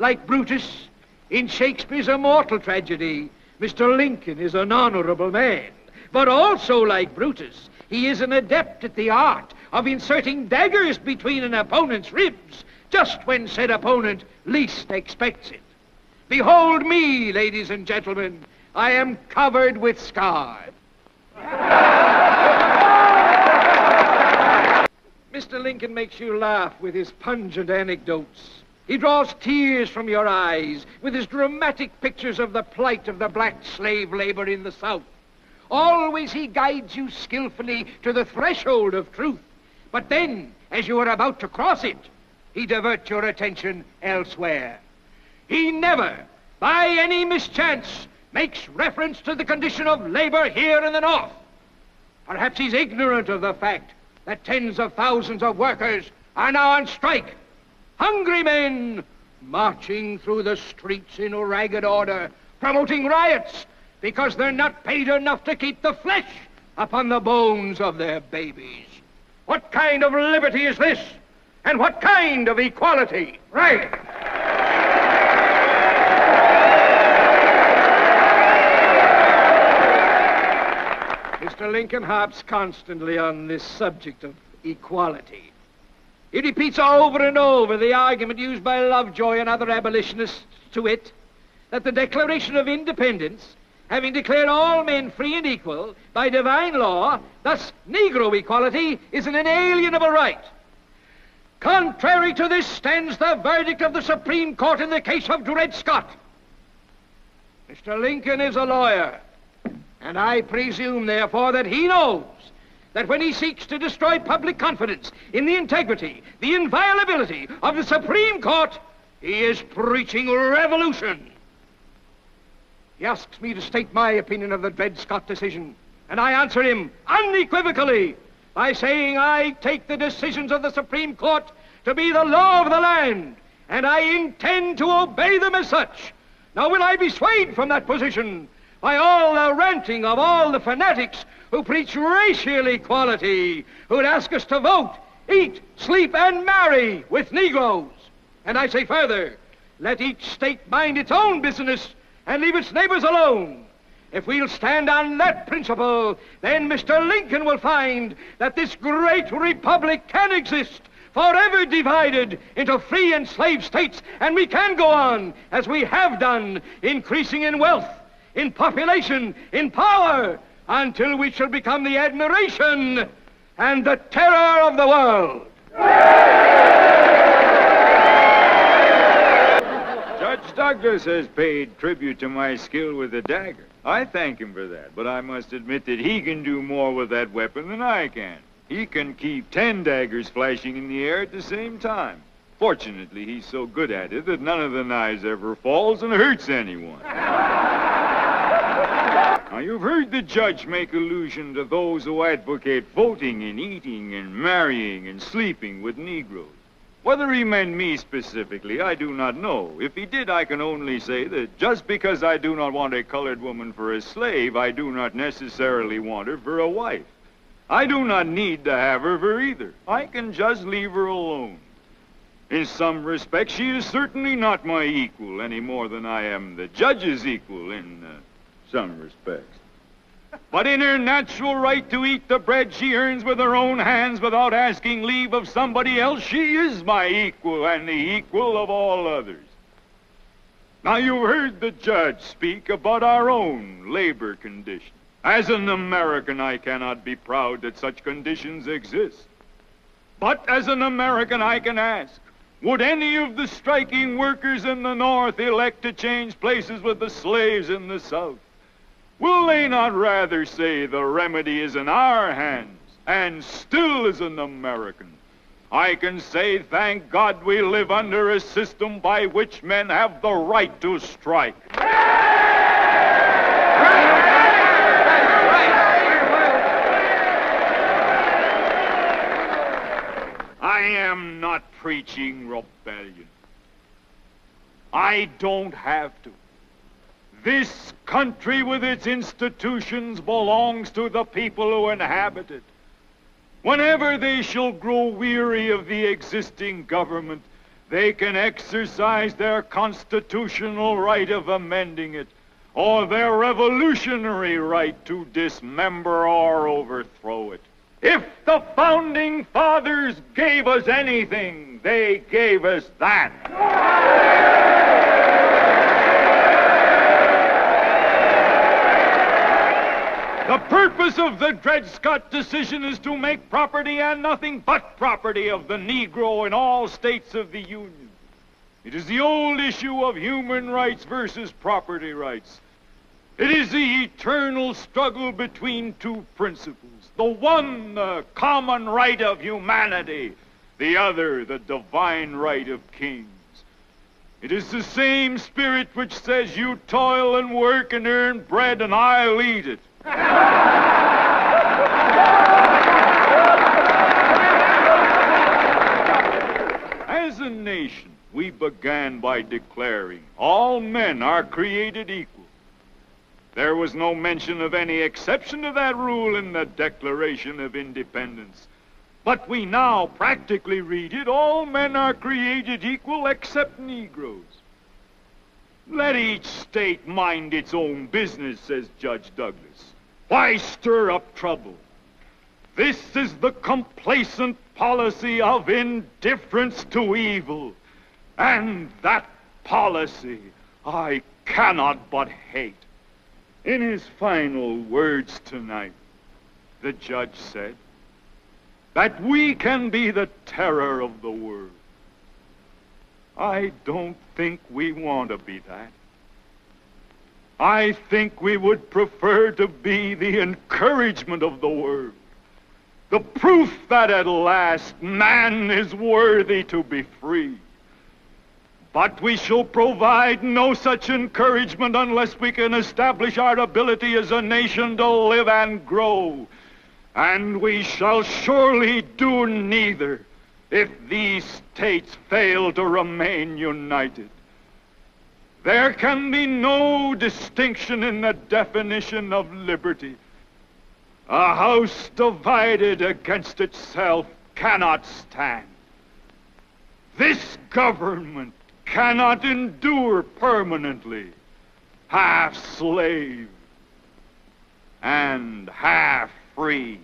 Like Brutus, in Shakespeare's immortal tragedy, Mr. Lincoln is an honorable man. But also, like Brutus, he is an adept at the art of inserting daggers between an opponent's ribs, just when said opponent least expects it. Behold me, ladies and gentlemen. I am covered with scars. Mr. Lincoln makes you laugh with his pungent anecdotes. He draws tears from your eyes with his dramatic pictures of the plight of the black slave labor in the South. Always he guides you skillfully to the threshold of truth. But then, as you are about to cross it, he diverts your attention elsewhere. He never, by any mischance, makes reference to the condition of labor here in the North. Perhaps he's ignorant of the fact that tens of thousands of workers are now on strike. Hungry men marching through the streets in ragged order, promoting riots because they're not paid enough to keep the flesh upon the bones of their babies. What kind of liberty is this? And what kind of equality? Right. Mr. Lincoln harps constantly on this subject of equality. He repeats over and over the argument used by Lovejoy and other abolitionists, to wit, that the Declaration of Independence, having declared all men free and equal by divine law, thus Negro equality is an inalienable right. Contrary to this stands the verdict of the Supreme Court in the case of Dred Scott. Mr. Lincoln is a lawyer, and I presume, therefore, that he knows that when he seeks to destroy public confidence in the integrity, the inviolability of the Supreme Court, he is preaching revolution. He asks me to state my opinion of the Dred Scott decision, and I answer him unequivocally by saying I take the decisions of the Supreme Court to be the law of the land, and I intend to obey them as such. Now, will I be swayed from that position by all the ranting of all the fanatics who preach racial equality, who'd ask us to vote, eat, sleep, and marry with Negroes? And I say further, let each state mind its own business and leave its neighbors alone. If we'll stand on that principle, then Mr. Lincoln will find that this great republic can exist, forever divided into free and slave states, and we can go on, as we have done, increasing in wealth, in population, in power, until we shall become the admiration and the terror of the world. Judge Douglas has paid tribute to my skill with the dagger. I thank him for that, but I must admit that he can do more with that weapon than I can. He can keep 10 daggers flashing in the air at the same time. Fortunately, he's so good at it that none of the knives ever falls and hurts anyone. Now, you've heard the judge make allusion to those who advocate voting and eating and marrying and sleeping with Negroes. Whether he meant me specifically, I do not know. If he did, I can only say that just because I do not want a colored woman for a slave, I do not necessarily want her for a wife. I do not need to have her for either. I can just leave her alone. In some respects, she is certainly not my equal any more than I am the judge's equal in some respects. But in her natural right to eat the bread she earns with her own hands without asking leave of somebody else, she is my equal and the equal of all others. Now, you've heard the judge speak about our own labor conditions. As an American, I cannot be proud that such conditions exist. But as an American, I can ask, would any of the striking workers in the North elect to change places with the slaves in the South? Will they not rather say the remedy is in our hands? And still, as an American, I can say, thank God we live under a system by which men have the right to strike. I am not preaching rebellion. I don't have to. This country with its institutions belongs to the people who inhabit it. Whenever they shall grow weary of the existing government, they can exercise their constitutional right of amending it, or their revolutionary right to dismember or overthrow it. If the Founding Fathers gave us anything, they gave us that. The purpose of the Dred Scott decision is to make property and nothing but property of the Negro in all states of the Union. It is the old issue of human rights versus property rights. It is the eternal struggle between two principles. The one, the common right of humanity. The other, the divine right of kings. It is the same spirit which says, you toil and work and earn bread and I'll eat it. As a nation, we began by declaring all men are created equal. There was no mention of any exception to that rule in the Declaration of Independence. But we now practically read it, all men are created equal except Negroes. Let each state mind its own business, says Judge Douglas. Why stir up trouble? This is the complacent policy of indifference to evil. And that policy I cannot but hate. In his final words tonight, the judge said that we can be the terror of the world. I don't think we want to be that. I think we would prefer to be the encouragement of the world. The proof that at last man is worthy to be free. But we shall provide no such encouragement unless we can establish our ability as a nation to live and grow. And we shall surely do neither if these states fail to remain united. There can be no distinction in the definition of liberty. A house divided against itself cannot stand. This government cannot endure permanently, half slave and half free.